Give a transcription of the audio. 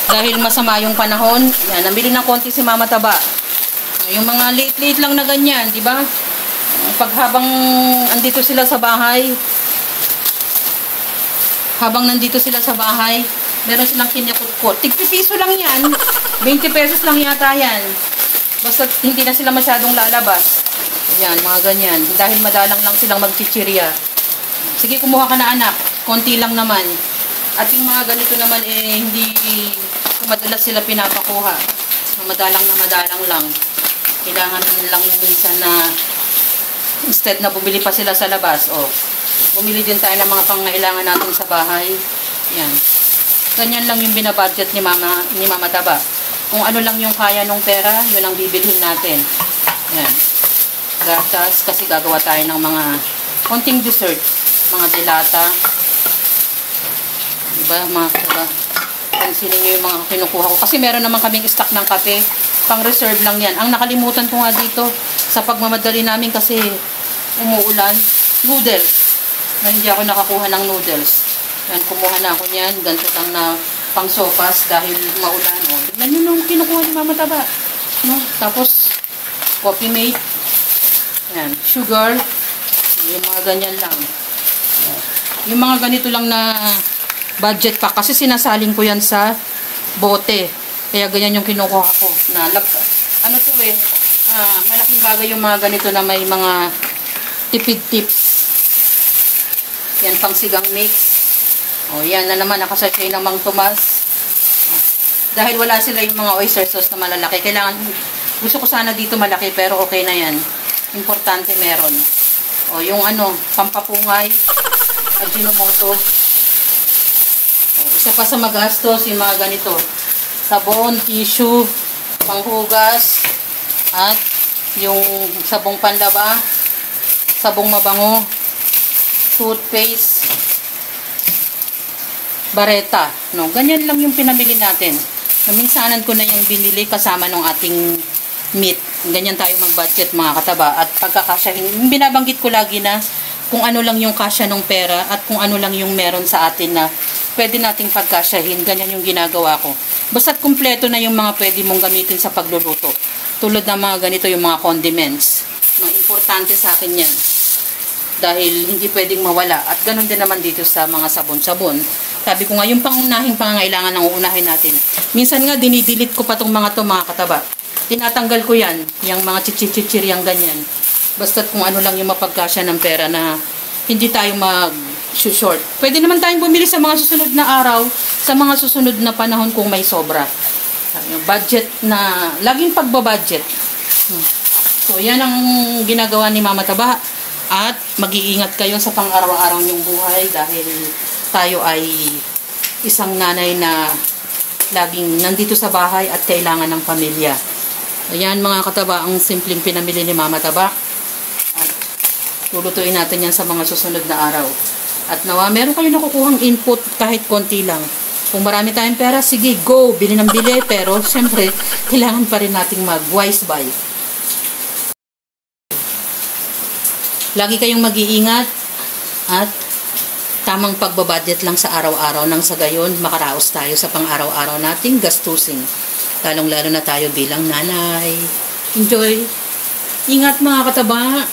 Dahil masama yung panahon, yan, nabili ng konti si Mama Taba. Yung mga late-late lang na ganyan, di ba? Pag habang andito sila sa bahay, meron silang kinikot-kot. Tig-piso lang yan. 20 pesos lang yata yan. Basta hindi na sila masyadong lalabas. Ayan, mga ganyan. Dahil madalang lang silang magchichirya. Sige, kumuha ka na anak. Konti lang naman. At yung mga ganito naman hindi madalas sila pinapakuha. Madalang lang. Kailangan lang minsan na instead na bumili pa sila sa labas, bumili din tayo ng mga pangangailangan natin sa bahay. Yan. Ganyan lang yung binabudget ni Mama Taba. Kung ano lang yung kaya ng pera, yun ang bibilhin natin. Yan. Gatas, kasi gagawa tayo ng mga konting dessert. Mga delata. Diba, mga Taba? Pansinin nyo yung mga kinukuha ko. Kasi meron naman kaming stock ng kape. Pang-reserve lang yan. Ang nakalimutan ko nga dito, sa pagmamadali namin kasi umuulan, noodles. Na hindi ako nakakuha ng noodles. Yan, kumuha na ako niyan. Ganito lang na pang sopas dahil maulan. Tignan nyo nung kinukuha ni Mama Taba. No? Tapos, coffee mate. Yan, sugar. Yung mga ganyan lang. Yan. Yung mga ganito lang na budget pa. Kasi sinasaling ko yan sa bote. Kaya ganyan yung kinukuha ko. Na, ano to malaking bagay yung mga ganito na may mga tipid tips. Yan, pang sigang mix. Yan na naman, nakasashay ng Mang Tomas. Dahil wala sila yung mga oyster sauce na malalaki. Gusto ko sana dito malaki, pero okay na yan. Importante meron. Yung pampapungay, Ajinomoto. Isa pa sa magastos, yung mga ganito. Sabon, tissue, panghugas, at yung sabong panlaba, sabong mabango, toothpaste, bareta. No? Ganyan lang yung pinamili natin. Minsanan ko na yung binili kasama ng ating meat. Ganyan tayo mag-budget mga kataba. At pagkakasyahin, binabanggit ko lagi na kung ano lang yung kasya ng pera at kung ano lang yung meron sa atin na pwede nating pagkasyahin. Ganyan yung ginagawa ko. Basta't kumpleto na yung mga pwede mong gamitin sa pagluluto. Tulad ng mga ganito yung mga condiments. No, importante sa akin yan. Dahil hindi pwedeng mawala. At ganun din naman dito sa mga sabon-sabon. Sabi ko nga, yung pangunahing pangangailangan ang uunahin natin. Minsan nga, dinidelete ko pa itong mga kataba. Tinatanggal ko yan. Yung mga chichichichir, yung ganyan. Basta't kung ano lang yung mapagkasya ng pera na hindi tayo mag-short. Pwede naman tayong bumili sa mga susunod na araw, sa mga susunod na panahon kung may sobra. Yung budget na, laging pagbabudget. So, yan ang ginagawa ni Mama Taba. At mag-iingat kayo sa pang-araw-araw niyong buhay dahil tayo ay isang nanay na laging nandito sa bahay at kailangan ng pamilya. Ayan mga kataba, ang simpleng pinamili ni Mama Taba. At lulutuin natin yan sa mga susunod na araw. At nawa, meron kayo nakukuhang input kahit konti lang. Kung marami tayong pera, sige, go, bili ng bili. Pero syempre, kailangan pa rin nating mag-wise buy. Lagi kayong mag-iingat at tamang pagbabudget lang sa araw-araw nang sa gayon makaraos tayo sa pang-araw-araw nating gastusin. Lalong-lalo na tayo bilang nanay. Enjoy! Ingat mga kataba!